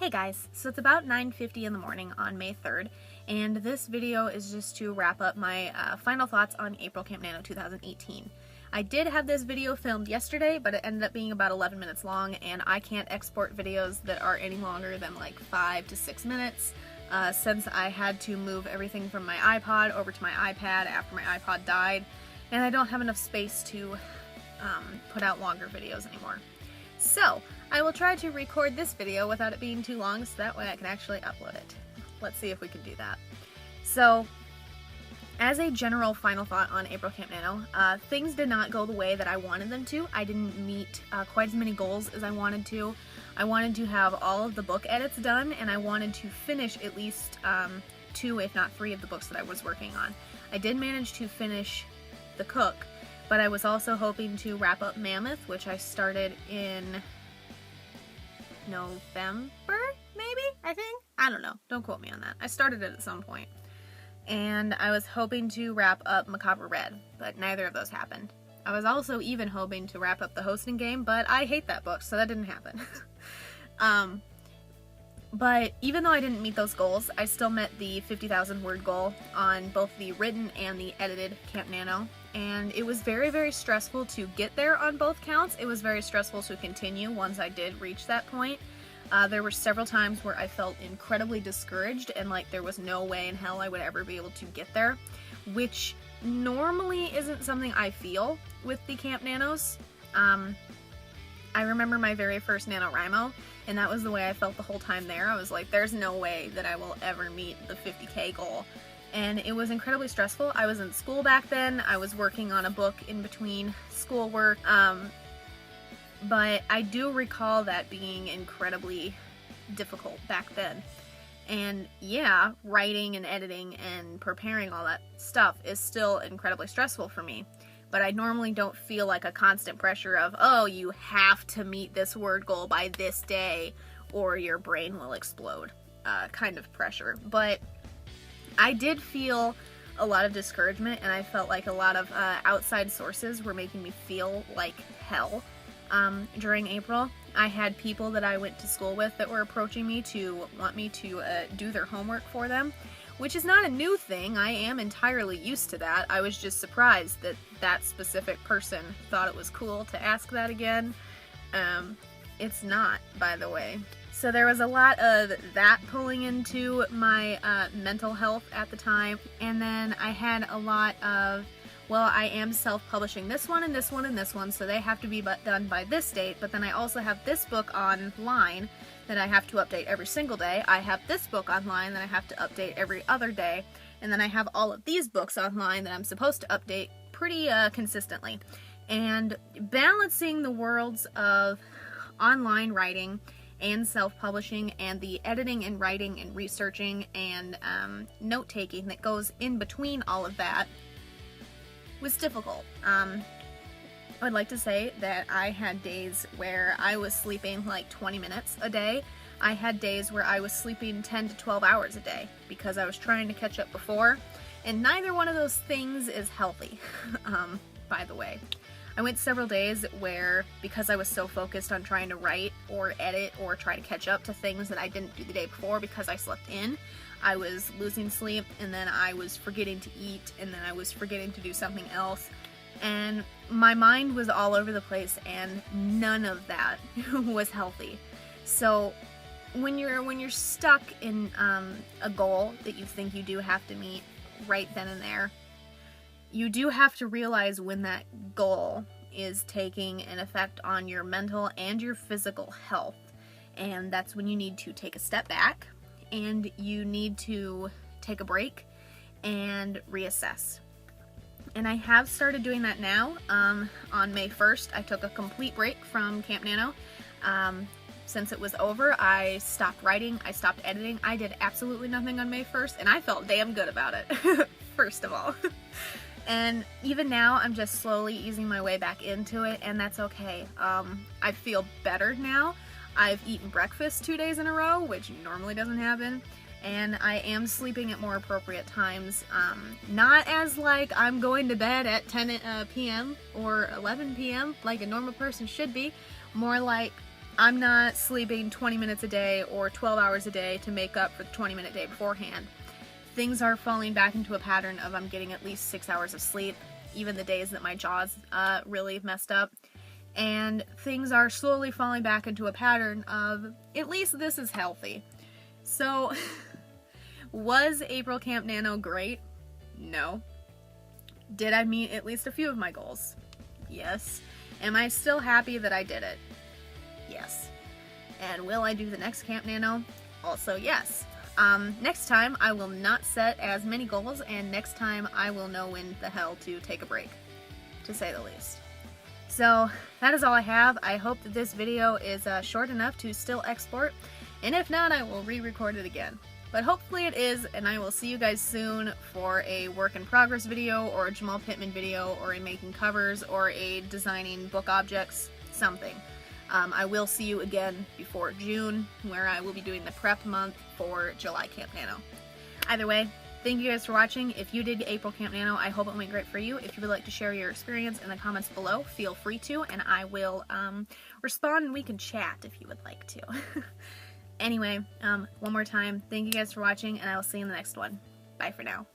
Hey guys, so it's about 9:50 in the morning on May 3rd, and this video is just to wrap up my final thoughts on April CampNaNo 2018. I did have this video filmed yesterday, but it ended up being about 11 minutes long, and I can't export videos that are any longer than like 5 to 6 minutes, since I had to move everything from my iPod over to my iPad after my iPod died, and I don't have enough space to put out longer videos anymore. So, I will try to record this video without it being too long so that way I can actually upload it. Let's see if we can do that. So, as a general final thought on April CampNaNo, things did not go the way that I wanted them to. I didn't meet quite as many goals as I wanted to. I wanted to have all of the book edits done, and I wanted to finish at least 2, if not 3 of the books that I was working on. I did manage to finish The Cook, but I was also hoping to wrap up Mammoth, which I started in November, maybe? I think? I don't know. Don't quote me on that. I started it at some point. And I was hoping to wrap up Macabre Red, but neither of those happened. I was also even hoping to wrap up The Hosting Game, but I hate that book, so that didn't happen. But even though I didn't meet those goals, I still met the 50,000 word goal on both the written and the edited CampNaNo, and it was very, very stressful to get there on both counts. It was very stressful to continue once I did reach that point. There were several times where I felt incredibly discouraged and like there was no way in hell I would ever be able to get there, which normally isn't something I feel with the CampNaNos. I remember my very first NaNoWriMo, and that was the way I felt the whole time there. I was like, there's no way that I will ever meet the 50K goal. And it was incredibly stressful. I was in school back then. I was working on a book in between schoolwork. But I do recall that being incredibly difficult back then. And yeah, writing and editing and preparing all that stuff is still incredibly stressful for me. But I normally don't feel like a constant pressure of, oh, you have to meet this word goal by this day or your brain will explode kind of pressure. But I did feel a lot of discouragement, and I felt like a lot of outside sources were making me feel like hell during April. I had people that I went to school with that were approaching me to want me to do their homework for them, which is not a new thing. I am entirely used to that. I was just surprised that that specific person thought it was cool to ask that again. It's not, by the way. So there was a lot of that pulling into my mental health at the time. And then I had a lot of, well, I am self-publishing this one and this one and this one, so they have to be done by this date, but then I also have this book online that I have to update every single day. I have this book online that I have to update every other day, and then I have all of these books online that I'm supposed to update pretty consistently. And balancing the worlds of online writing and self-publishing and the editing and writing and researching and note-taking that goes in between all of that was difficult. I would like to say that I had days where I was sleeping like 20 minutes a day. I had days where I was sleeping 10 to 12 hours a day because I was trying to catch up before, and neither one of those things is healthy, by the way. I went several days where, because I was so focused on trying to write or edit or try to catch up to things that I didn't do the day before because I slept in, I was losing sleep, and then I was forgetting to eat, and then I was forgetting to do something else, and my mind was all over the place, and none of that was healthy. So when you're stuck in a goal that you think you do have to meet right then and there, you do have to realize when that goal is taking an effect on your mental and your physical health, and that's when you need to take a step back and you need to take a break and reassess. And I have started doing that now. On May 1st, I took a complete break from CampNaNo. Since it was over, I stopped writing, I stopped editing, I did absolutely nothing on May 1st, and I felt damn good about it, first of all. And even now, I'm just slowly easing my way back into it, and that's okay. I feel better now. I've eaten breakfast 2 days in a row, which normally doesn't happen, and I am sleeping at more appropriate times. Not as like I'm going to bed at 10 p.m. or 11 p.m. like a normal person should be, more like I'm not sleeping 20 minutes a day or 12 hours a day to make up for the 20-minute day beforehand. Things are falling back into a pattern of I'm getting at least 6 hours of sleep, even the days that my jaw's really messed up. And things are slowly falling back into a pattern of at least this is healthy. So, was April CampNaNo great? No. Did I meet at least a few of my goals? Yes. Am I still happy that I did it? Yes. And will I do the next CampNaNo? Also yes. Next time I will not set as many goals, and next time I will know when the hell to take a break, to say the least. So that is all I have. I hope that this video is short enough to still export, and if not, I will re-record it again. But hopefully it is, and I will see you guys soon for a work in progress video, or a Jamal Pittman video, or a making covers, or a designing book objects, something. I will see you again before June, where I will be doing the prep month for July CampNaNo. Either way, thank you guys for watching. If you did April CampNaNo, I hope it went great for you. If you would like to share your experience in the comments below, feel free to, and I will respond and we can chat if you would like to. Anyway, one more time, thank you guys for watching, and I will see you in the next one. Bye for now.